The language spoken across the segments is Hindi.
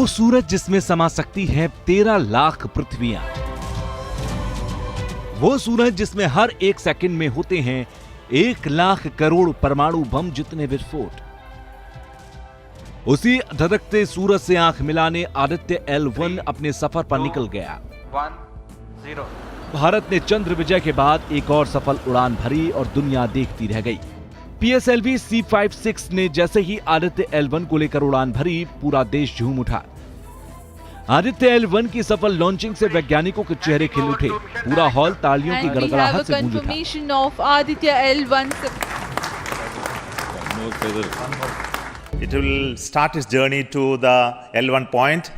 वो सूरज जिसमें समा सकती है 13 लाख पृथ्वियां। वो सूरज जिसमें हर एक सेकंड में होते हैं 1 लाख करोड़ परमाणु बम जितने विस्फोट। उसी धधकते सूरज से आंख मिलाने आदित्य L1 अपने सफर पर निकल गया। 1 0 भारत ने चंद्र विजय के बाद एक और सफल उड़ान भरी और दुनिया देखती रह गई। PSLV C56 ने जैसे ही आदित्य L1 को लेकर उड़ान भरी, पूरा देश झूम उठा। आदित्य L1 की सफल लॉन्चिंग से वैज्ञानिकों के चेहरे खिल उठे। पूरा हॉल तालियों की गड़गड़ाहट से गूंज उठा। It will start its journey to the L1 point,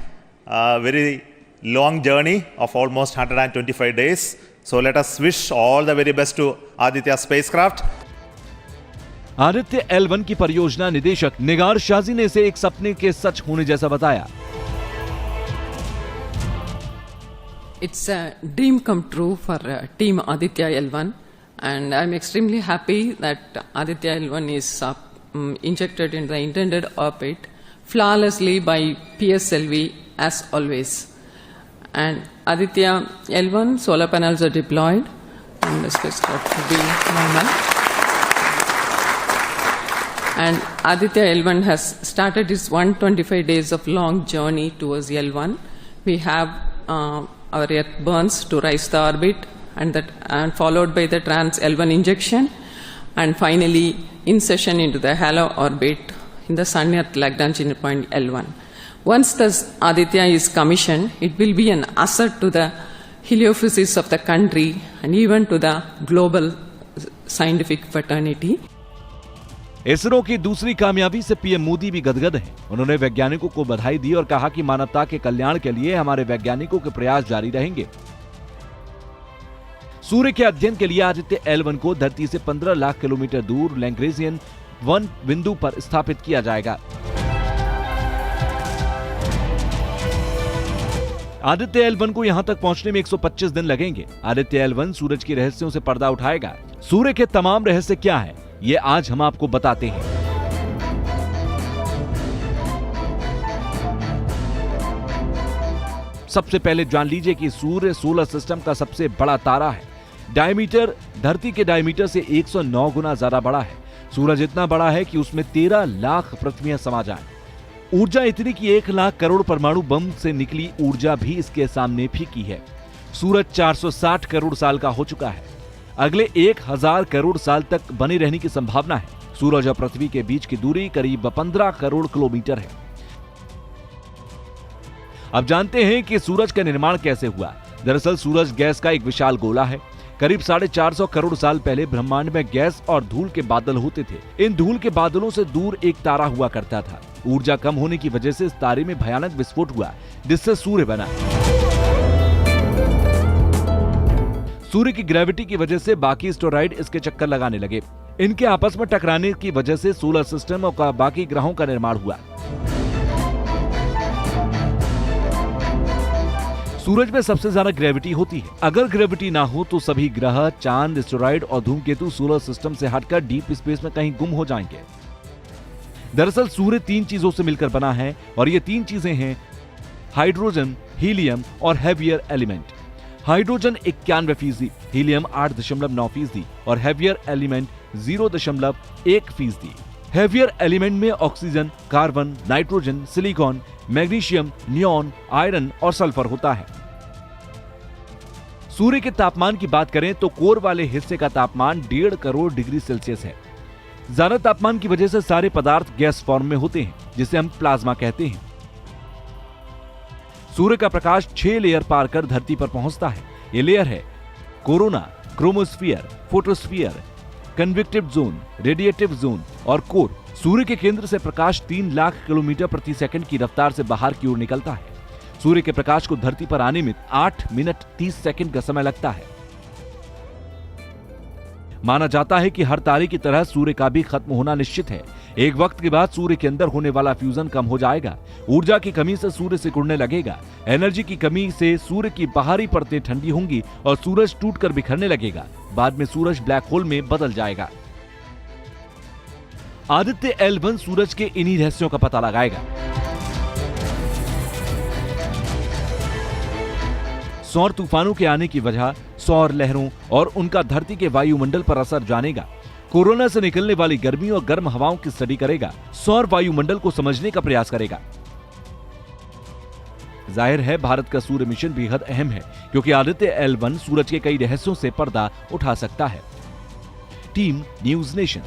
a very long journey of almost 125 days. So let us wish all the very best to Aditya spacecraft. Aditya L1 की परियोजना निदेशक निगार शाजी ने इसे एक सपने के सच होने जैसा बताया। It's a dream come true for team Aditya L1, and I'm extremely happy that Aditya L1 is injected in the intended orbit flawlessly by PSLV as always. And Aditya L1 solar panels are deployed and the spacecraft will be normal. And Aditya L1 has started its 125 days of long journey towards L1. We have our Earth burns to rise the orbit, and followed by the trans L1 injection, and finally insertion into the halo orbit in the Sun Earth Lagrange point L1. Once the Aditya is commissioned, it will be an asset to the heliophysics of the country and even to the global scientific fraternity. ISRO की दूसरी कामयाबी से पीएम मोदी भी गदगद हैं। उन्होंने वैज्ञानिकों को बधाई दी और कहा कि मानवता के कल्याण के लिए हमारे वैज्ञानिकों के प्रयास जारी रहेंगे। सूर्य के अध्ययन के लिए आदित्य L1 को धरती से 15 लाख किलोमीटर दूर लैग्रेंजियन 1 बिंदु पर स्थापित किया जाएगा। आदित्य L1 को यहां तक पहुंचने में 125 दिन लगेंगे। आदित्य L1 सूरज के रहस्यों से पर्दा उठाएगा। सूर्य के तमाम रहस्य क्या है, ये आज हम आपको बताते हैं। सबसे पहले जान लीजिए कि सूर्य सोलर सिस्टम का सबसे बड़ा तारा है। डायमीटर धरती के डायमीटर से 109 गुना ज्यादा बड़ा है। सूरज इतना बड़ा है कि उसमें 13 लाख पृथ्वियां समा जाएं। ऊर्जा इतनी कि 1 लाख करोड़ परमाणु बम से निकली ऊर्जा भी इसके सामने फीकी है। सूरज 460 करोड़ साल का हो चुका है। अगले 1000 करोड़ साल तक बने रहने की संभावना है। सूरज और पृथ्वी के बीच की दूरी करीब 15 करोड़ किलोमीटर है। अब जानते हैं कि सूरज का निर्माण कैसे हुआ। दरअसल सूरज गैस का एक विशाल गोला है। करीब 450 करोड़ साल पहले ब्रह्मांड में गैस और धूल के बादल होते थे। इन धूल के बादलों से दूर एक तारा हुआ करता था। ऊर्जा कम होने की वजह से इस तारे में भयानक विस्फोट हुआ, जिससे सूर्य बना। सूर्य की ग्रेविटी की वजह से बाकी एस्टेरॉइड इसके चक्कर लगाने लगे। इनके आपस में टकराने की वजह से सोलर सिस्टम और बाकी ग्रहों का निर्माण हुआ। सूरज में सबसे ज्यादा ग्रेविटी होती है। अगर ग्रेविटी ना हो तो सभी ग्रह, चांद, एस्टेरॉइड और धूमकेतु सोलर सिस्टम से हटकर डीप स्पेस में कहीं गुम हो जाएंगे। दरअसल सूर्य 3 चीजों से मिलकर बना है और ये 3 चीजें हैं हाइड्रोजन, हीलियम और हेवियर एलिमेंट। हाइड्रोजन 91%, हीलियम 8.9% और हेवियर एलिमेंट 0.1%। हेवियर एलिमेंट में oxygen, carbon, nitrogen, silicon, magnesium, neon, iron और सल्फर होता है। सूर्य के तापमान की बात करें तो कोर वाले हिस्से का तापमान 1.5 करोड़ डिग्री सेल्सियस है। ज्यादा तापमान की वजह से सारे पदार्थ गैस फॉर्म में होते हैं, जिसे हम प्लाज्मा कहते हैं। सूर्य का प्रकाश 6 लेयर पार कर धरती पर पहुंचता है। ये लेयर है corona, chromosphere, photosphere, convective zone, radiative zone और कोर। सूर्य के केंद्र से प्रकाश 3 लाख किलोमीटर प्रति सेकंड की रफ्तार से बाहर की ओर निकलता है। सूर्य के प्रकाश को धरती पर आने में 8 मिनट 30 सेकंड का समय लगता है। माना जाता है कि हर तारे की तरह सूर्य का भी खत्म होना निश्चित है। एक वक्त के बाद सूर्य के अंदर होने वाला फ्यूजन कम हो जाएगा। ऊर्जा की कमी से सूर्य सिकुड़ने लगेगा। एनर्जी की कमी से सूर्य की बाहरी परतें ठंडी होंगी और सूरज टूटकर बिखरने लगेगा। बाद में सूरज ब्लैक होल में बदल जाएगा। आदित्य L1 सूरज के इन्हीं रहस्यों का पता लगाएगा। सौर तूफानों के आने की वजह, सौर लहरों और उनका धरती के वायुमंडल पर असर जानेगा। कोरोना से निकलने वाली गर्मी और गर्म हवाओं की स्टडी करेगा। सौर वायुमंडल को समझने का प्रयास करेगा। जाहिर है भारत का सूर्य मिशन बेहद अहम है, क्योंकि आदित्य L1 सूरज के कई रहस्यों से पर्दा उठा सकता है। Team news nation.